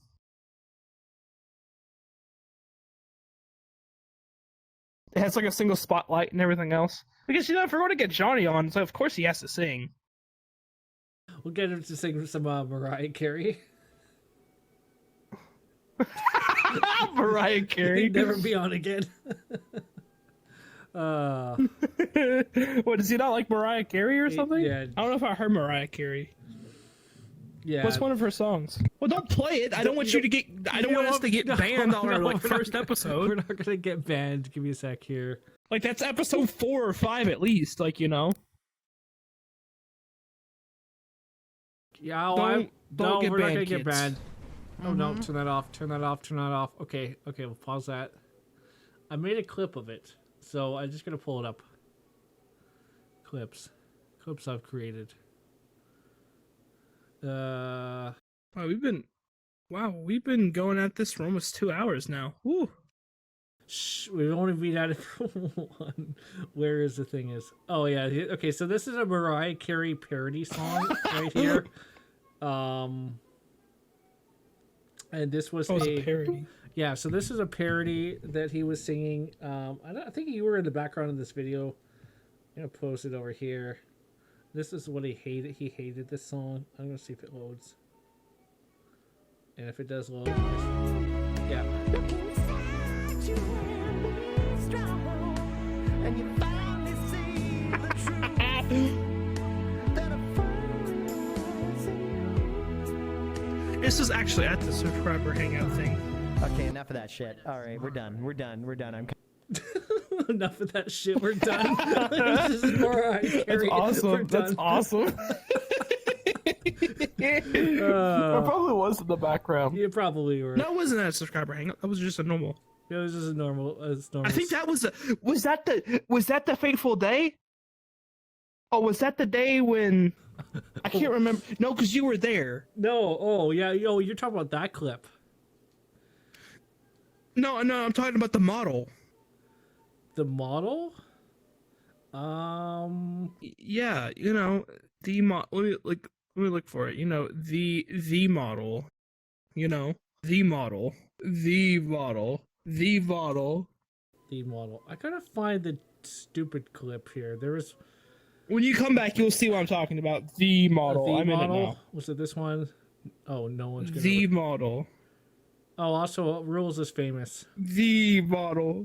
It has like a single spotlight and everything else. Because if we're going to get Johnny on, so of course he has to sing. We'll get him to sing some Mariah Carey. Mariah Carey. He'd never be on again. What, does he not like Mariah Carey or something? Yeah. I don't know if I heard Mariah Carey. Yeah. What's one of her songs? Well, don't play it. I don't want you to get. I don't want us to get banned on our like first episode. We're not gonna get banned. Give me a sec here. Like that's episode 4 or 5 at least. Like you know. Yeah, Don't get we're banned, not gonna kids. get banned. Oh no, turn that off. Turn that off. Turn that off. Okay, we'll pause that. I made a clip of it, so I'm just gonna pull it up. Clips I've created. Wow, we've been going at this for almost 2 hours now. Woo. Shh, we've only been at it for one. Where is the thing is? Oh yeah, okay, so this is a Mariah Carey parody song right here. And this was a parody. Yeah, so this is a parody that he was singing. I think you were in the background of this video. I'm gonna post it over here. This is what he hated. He hated this song. I'm gonna see if it loads. And if it does load, yeah. This is actually at the subscriber hangout thing. Okay, enough of that shit. All right, we're done. I'm. Enough of that shit. We're done. This is Mariah Carey. That's awesome. We're done. That's awesome. There probably was in the background. You probably were. No, it wasn't at a subscriber hangout. That was just a normal. It was just a normal. I think that was was that the fateful day? Oh, was that the day when? I can't remember. No, because you were there. No. Oh yeah. Yo, you're talking about that clip. No, I'm talking about the model. The model? Yeah, you know, the let me look for it. You know, the model. You know, the model. I gotta find the stupid clip here. There was. When you come back, you'll see what I'm talking about. The model. I'm in it now. Was it this one? Oh, no one's gonna. The model. Oh, also, Rules is famous. The model.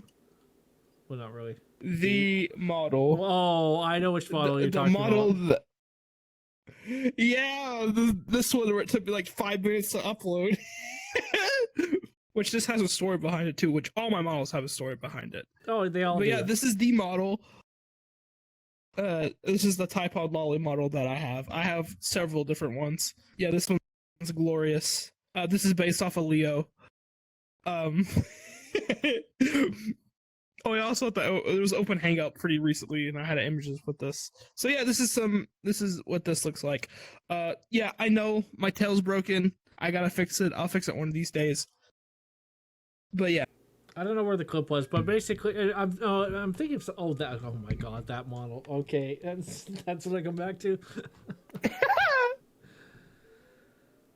Well, not really. The model. Oh, I know which model you're talking about. Yeah, this one where it took me like 5 minutes to upload. Which this has a story behind it too, which all my models have a story behind it. Oh, they all do. But yeah, this is the model. This is the Typod Lolly model that I have. I have several different ones. Yeah, this one's glorious. This is based off of Leo. Oh, I also thought there was Open Hangout pretty recently, and I had images with this. So yeah, this is what this looks like. Yeah, I know my tail's broken. I gotta fix it. I'll fix it one of these days. But yeah, I don't know where the clip was, but basically, I'm thinking. Oh my god, that model. Okay, that's what I come back to.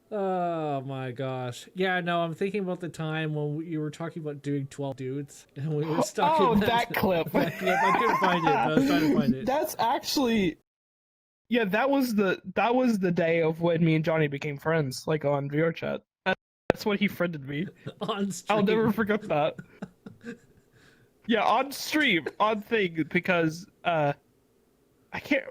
Oh my gosh. Yeah, no, I'm thinking about the time when you were talking about doing 12 dudes and we were stuck in that clip. That clip. I couldn't find it, but I was trying to find it. That's actually that was the day of when me and Johnny became friends, like on VR chat. That's when he friended me. On stream. I'll never forget that. Yeah, on stream, on thing, because I can't.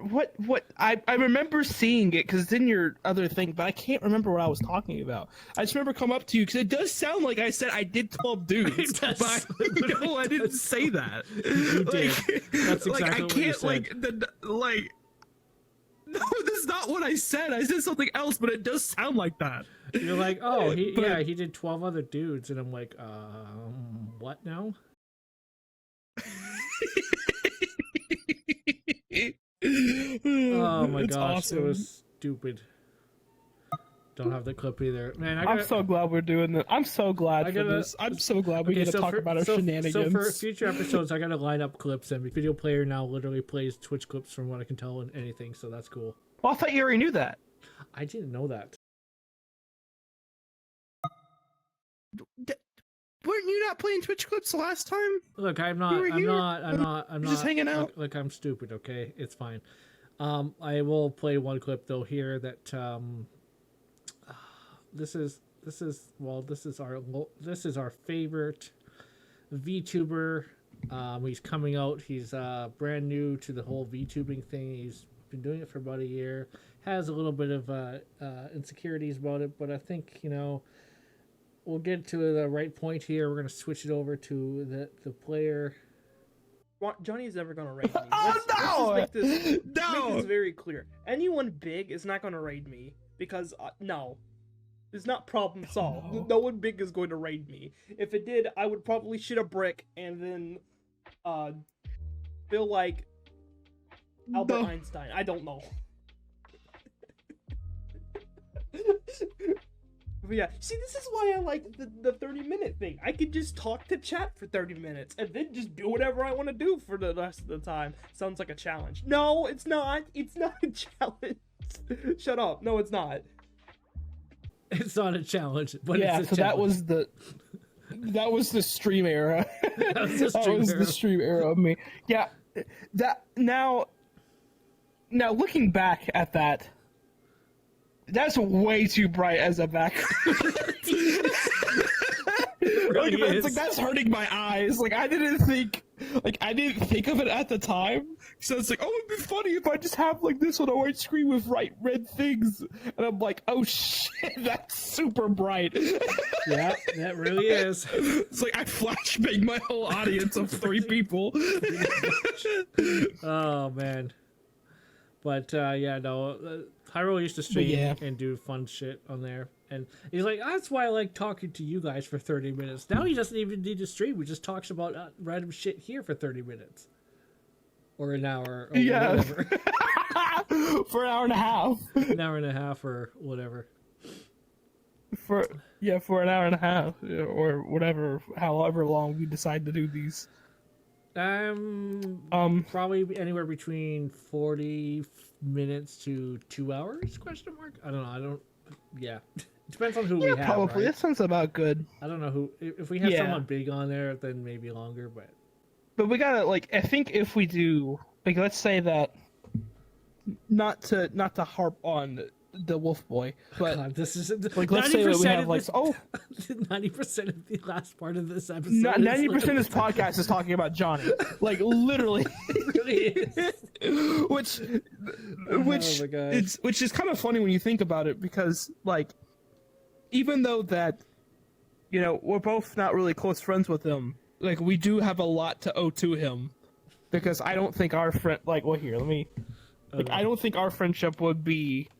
I remember seeing it because it's in your other thing, but I can't remember what I was talking about. I just remember come up to you because it does sound like I said I did 12 dudes, but I didn't say that. You did. That's exactly like, I what can't you said. No, that's not what I said. I said something else, but it does sound like that. You're like, oh, he did 12 other dudes, and I'm like, what now? Oh my gosh, awesome. It was stupid. Don't have the clip either, man. I'm so glad we're doing this. I'm so glad for this. I'm so glad we get to talk about our shenanigans. So for future episodes, I gotta line up clips, and Video Player now literally plays Twitch clips from what I can tell and anything. So that's cool. Well, I thought you already knew that. I didn't know that. Weren't you not playing Twitch clips the last time? Look, I'm not. I'm just hanging out. Look, I'm stupid. Okay, it's fine. I will play one clip though here that this is our favorite VTuber. He's coming out. He's brand new to the whole VTubing thing. He's been doing it for about a year. Has a little bit of insecurities about it, but I think, you know, we'll get to the right point here. We're going to switch it over to the player. Johnny's never gonna raid me. Oh, Let's just make no! this very clear. Anyone big is not gonna raid me because no, it's not problem solved. No. No one big is going to raid me. If it did, I would probably shit a brick and then feel like Albert Einstein. I don't know. But yeah, see, this is why I like the 30-minute thing. I could just talk to chat for 30 minutes and then just do whatever I want to do for the rest of the time. Sounds like a challenge. No, it's not. It's not a challenge. Shut up. No, it's not. It's not a challenge, but Yeah, it's a so challenge. that was the stream era. That was the That stream was era. the stream era of me. Yeah, that now looking back at that, that's way too bright as a background. really it's is. like that's hurting my eyes. Like I didn't think of it at the time. So it's like, oh, it'd be funny if I just have like this on a white screen with bright red things. And I'm like, oh shit, that's super bright. Yeah, that really is. It's like I flashbanged my whole audience of 3 people. Oh man. But yeah, no. Hyrule used to stream yeah. and do fun shit on there, and he's like, "That's why I like talking to you guys for 30 minutes." Now he doesn't even need to stream; he just talks about random shit here for 30 minutes, or an hour, or Yeah. whatever, For an hour and a half. an hour and a half, or whatever. For an hour and a half, or whatever, however long we decide to do these. Probably anywhere between 40 minutes to 2 hours? Question mark. I don't know. I don't. Yeah, depends on who we have. Probably. Right? That sounds about good. I don't know who. If we have Yeah. someone big on there, then maybe longer. But We gotta I think if we do let's say that not to harp on the Wolf Boy, but God, this is let's say that we have 90% of the last part of this episode. 90% of this podcast is talking about Johnny, literally, really is. which Oh my gosh. which is kind of funny when you think about it, because even though that we're both not really close friends with him, we do have a lot to owe to him, because I don't think our friend I don't think our friendship would be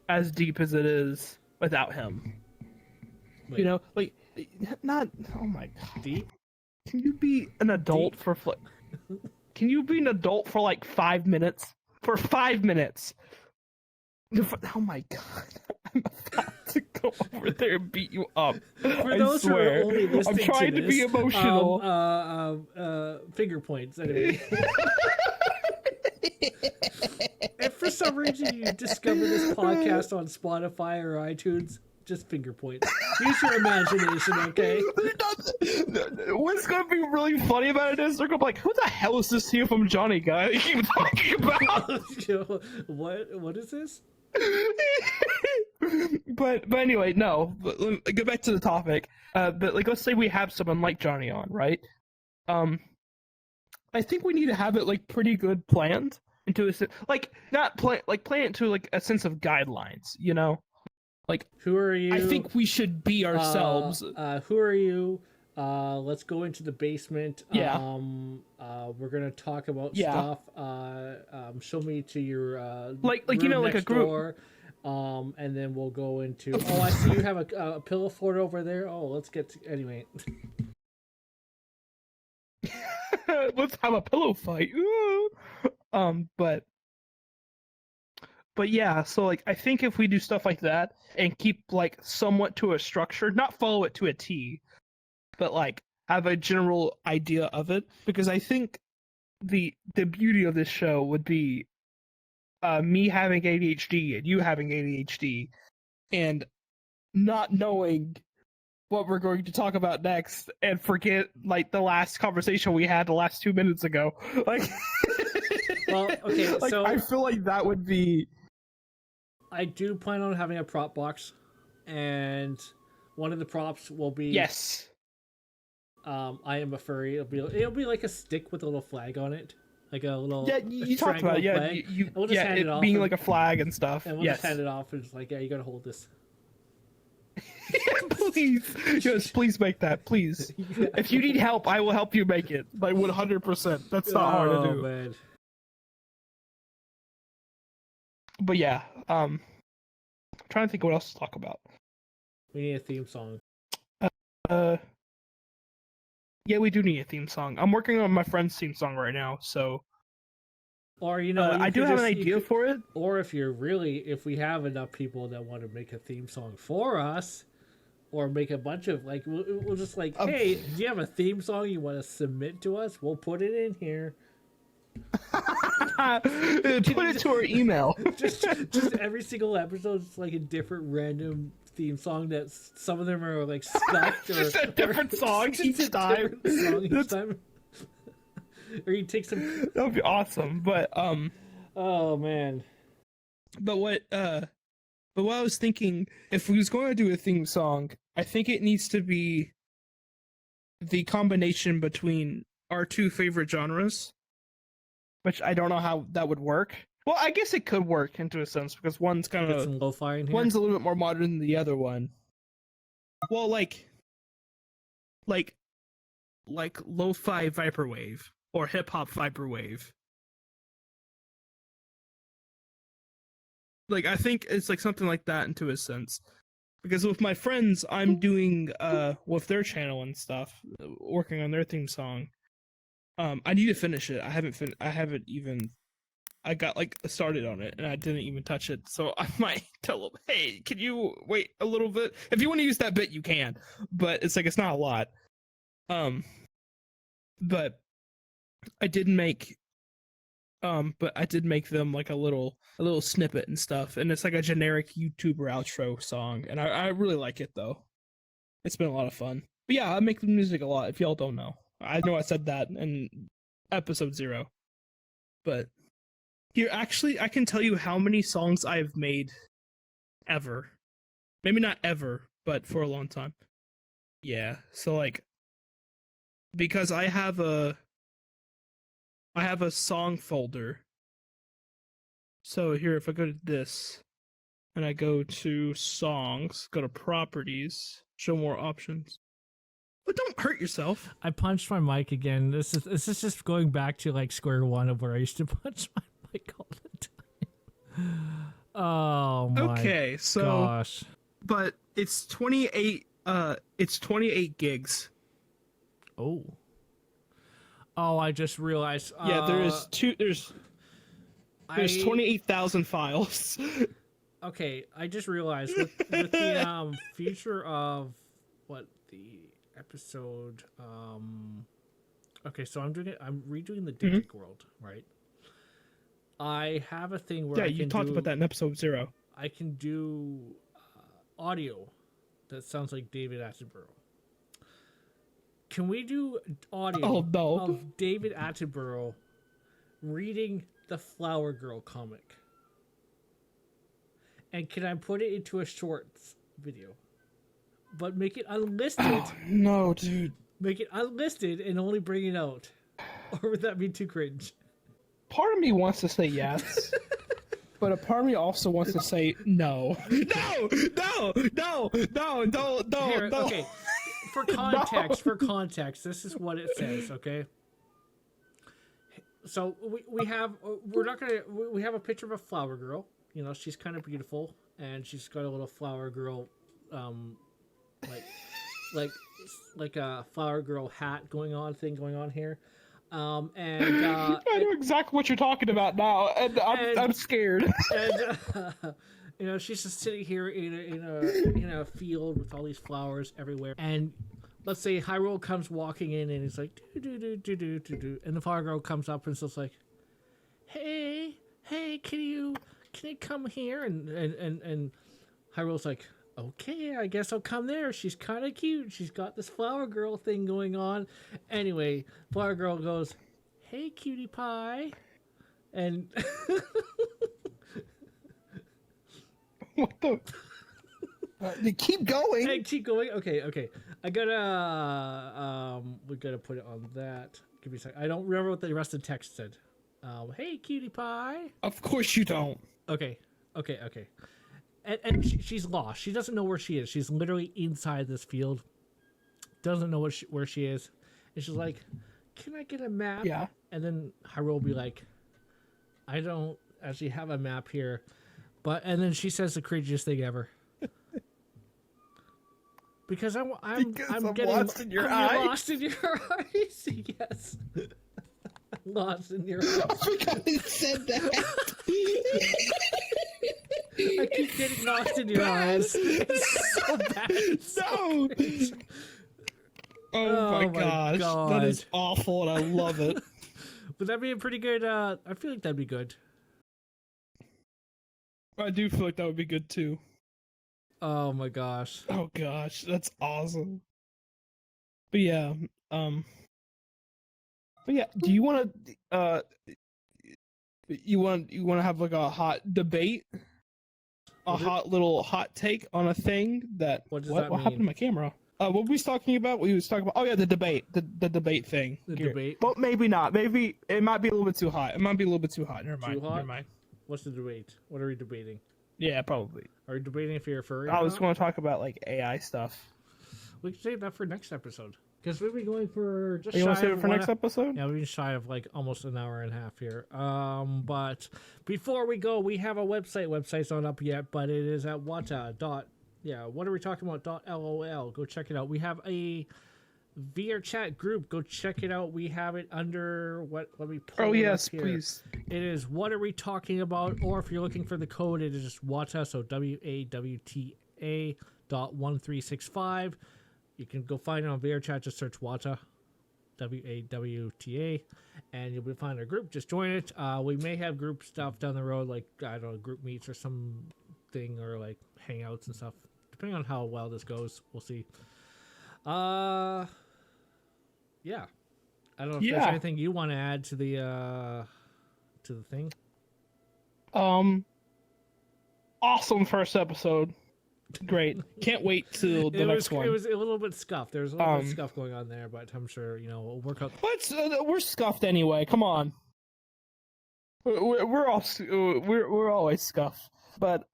as deep as it is without him. Wait. Not oh my god. Deep? Can you be an adult for Can you be an adult for 5 minutes? For 5 minutes. Oh my god. I'm about to go over there and beat you up. For those who are only listening I'm trying to be this, emotional. Finger points anyway. If for some reason you discover this podcast on Spotify or iTunes, just finger points. Use your imagination, okay? What's gonna be really funny about it is they're gonna be like, who the hell is this here from Johnny guy you keep talking about? What is this? but anyway, no. Get back to the topic. But let's say we have someone like Johnny on, right? I think we need to have it pretty good planned into a not plan plan it to a sense of guidelines, Who are you? I think we should be ourselves. Who are you? Let's go into the basement. Yeah. We're gonna talk about Yeah. stuff. Show me to your room a next group. door. And then we'll go into. Oh, I see you have a pillow fort over there. Oh, let's get to, anyway. Let's have a pillow fight. Ooh. But yeah, so I think if we do stuff like that and keep somewhat to a structure, not follow it to a T, but have a general idea of it, because I think the beauty of this show would be me having ADHD and you having ADHD and not knowing what we're going to talk about next and forget the last conversation we had the last 2 minutes ago. Well, okay, so I feel like that would be. I do plan on having a prop box, and one of the props will be Yes. I am a furry. It'll be like a stick with a little flag on it, like a little. Yeah, you talked about it. Yeah, flag. you And we'll just hand it it off being and- like a flag and stuff. And we'll yes. just hand it off and it's like, yeah, you gotta hold this. Please, yes, please make that, please. Yeah. If you need help, I will help you make it. Like 100%. That's not hard to do. Man. But yeah, I'm trying to think of what else to talk about. We need a theme song. Yeah, we do need a theme song. I'm working on my friend's theme song right now, so Or you know, I do have an idea for it. Or if we have enough people that want to make a theme song for us, or make a bunch of like, we'll just like, hey, do you have a theme song you want to submit to us? We'll put it in here. Put it to our email. just every single episode is like a different random theme song that some of them are like stuck or Just a different song each time. Or you take some. That would be awesome. But Oh man. But what I was thinking, if we was going to do a theme song, I think it needs to be the combination between our two favorite genres, which I don't know how that would work. Well, I guess it could work into a sense because one's kind Get of some lo-fi in here. one's a little bit more modern than the other one. Well, like lo-fi vaporwave or hip-hop vaporwave. Like, I think it's like something like that into a sense. Because with my friends, I'm doing with their channel and stuff, working on their theme song. I need to finish it. I haven't even. I got like started on it and I didn't even touch it. So I might tell them, hey, can you wait a little bit? If you want to use that bit, you can. But it's like it's not a lot. But I did make them like a little snippet and stuff, and it's like a generic YouTuber outro song, and I really like it though. It's been a lot of fun. But yeah, I make the music a lot. If y'all don't know, I know I said that in episode 0, but here actually I can tell you how many songs I've made ever. Maybe not ever, but for a long time. Yeah, so like because I have a song folder. So here, if I go to this, and I go to songs, go to properties, show more options. But don't hurt yourself. I punched my mic again. This is just going back to like square one of where I used to punch my mic all the time. Oh my Okay, so gosh. but it's 28 gigs. Oh, I just realized. Yeah, there's 28,000 files. Okay, I just realized with the future of what the episode. Okay, so I'm redoing the Digit World, right? I have a thing where You talked about that in episode 0. I can do audio that sounds like David Attenborough. Can we do audio of David Attenborough reading the Flower Girl comic? And can I put it into a shorts video? But make it unlisted. Oh, no, dude. Make it unlisted and only bring it out. Or would that be too cringe? Part of me wants to say yes, but a part of me also wants to say no. No! Here, okay. For context, this is what it says, okay? So we have a picture of a flower girl. You know, she's kind of beautiful, and she's got a little flower girl, like a flower girl hat going on here. I know exactly what you're talking about now, and I'm scared. And you know, she's just sitting here in a field with all these flowers everywhere. And let's say Hyrule comes walking in, and he's like, do, and the flower girl comes up and is just like, hey, can you come here? And Hyrule's like, okay, I guess I'll come there. She's kind of cute. She's got this flower girl thing going on. Anyway, flower girl goes, hey, cutie pie. And What the? Keep going. Hey, keep going. Okay. I gotta we gotta put it on that. Give me a second. I don't remember what the rest of the text said. Hey, cutie pie. Of course you don't. Okay. And she's lost. She doesn't know where she is. She's literally inside this field. Doesn't know where she is. And she's like, can I get a map? Yeah. And then Hyrule will be like, I don't actually have a map here. And then she says the cringiest thing ever. Because I'm getting lost in your I'm eyes. lost in your eyes. Yes. Lost in your eyes. I forgot he said that. I keep getting lost in your eyes. It's so bad. No. Oh my gosh. That is awful, and I love it. Would that be a pretty good? I feel like that'd be good. I do feel like that would be good too. Oh my gosh. Oh gosh, that's awesome. But yeah, do you want to you want to have like a hot debate? Hot take on a thing that what happened to my camera? What we was talking about? We was talking about the debate thing. The debate. Well, maybe not. Maybe it might be a little bit too hot. Never mind. Too hot? Never mind. What's the debate? What are we debating? Yeah, probably. Are we debating if you're a furry? I was going to talk about like AI stuff. We can save that for next episode because we'll be going for just. You shy want to save of it for next episode? Yeah, we've been shy of like almost an hour and a half here. But before we go, we have a website. Website's not up yet, but it is at what are we talking about? .lol. Go check it out. We have a VR chat group. Go check it out. We have it under what? Let me pull it up here. Please. It is What Are We Talking About? Or if you're looking for the code, it is just WATA, so WAWTA.1365. You can go find it on VR chat. Just search WATA, WAWTA, and you'll be find our group. Just join it. We may have group stuff down the road, like I don't know, group meets or something, or like hangouts and stuff. Depending on how well this goes, we'll see. Yeah. I don't know if there's anything you want to add to the thing. Awesome first episode. Great. Can't wait till the next one. It was a little bit scuffed. There was a little bit of scuff going on there, but I'm sure we'll work out. We're scuffed anyway. Come on. We're always scuffed. But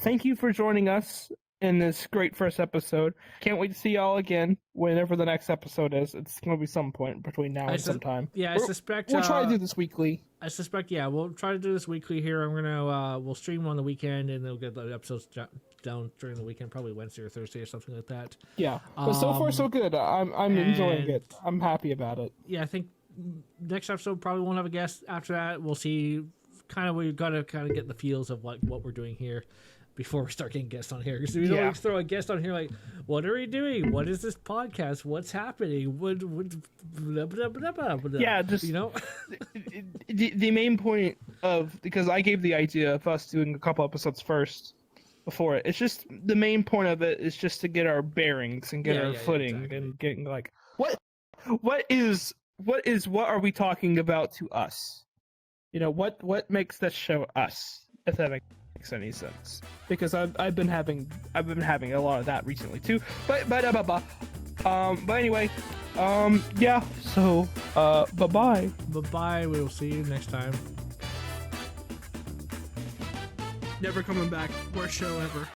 thank you for joining us in this great first episode. Can't wait to see y'all again whenever the next episode is. It's going to be some point between now and sometime. Yeah, I suspect we'll try to do this weekly. I suspect, yeah, we'll try to do this weekly here. I'm gonna we'll stream on the weekend, and they'll get the episodes down during the weekend, probably Wednesday or Thursday or something like that. Yeah, but so far so good. I'm enjoying it. I'm happy about it. Yeah, I think next episode probably won't have a guest. After that, we'll see. We've got to get the feels of what we're doing here before we start getting guests on here. Because we don't want to throw a guest on here like, what are we doing? What is this podcast? What's happening? What blah, blah, blah, blah, blah. Yeah, just the main point of, because I gave the idea of us doing a couple episodes first before it. It's just the main point of it is just to get our bearings and get our footing and getting like what are we talking about to us? What makes this show us? If that makes any sense, because I've been having a lot of that recently too. But anyway, yeah. So bye. We will see you next time. Never coming back. Worst show ever.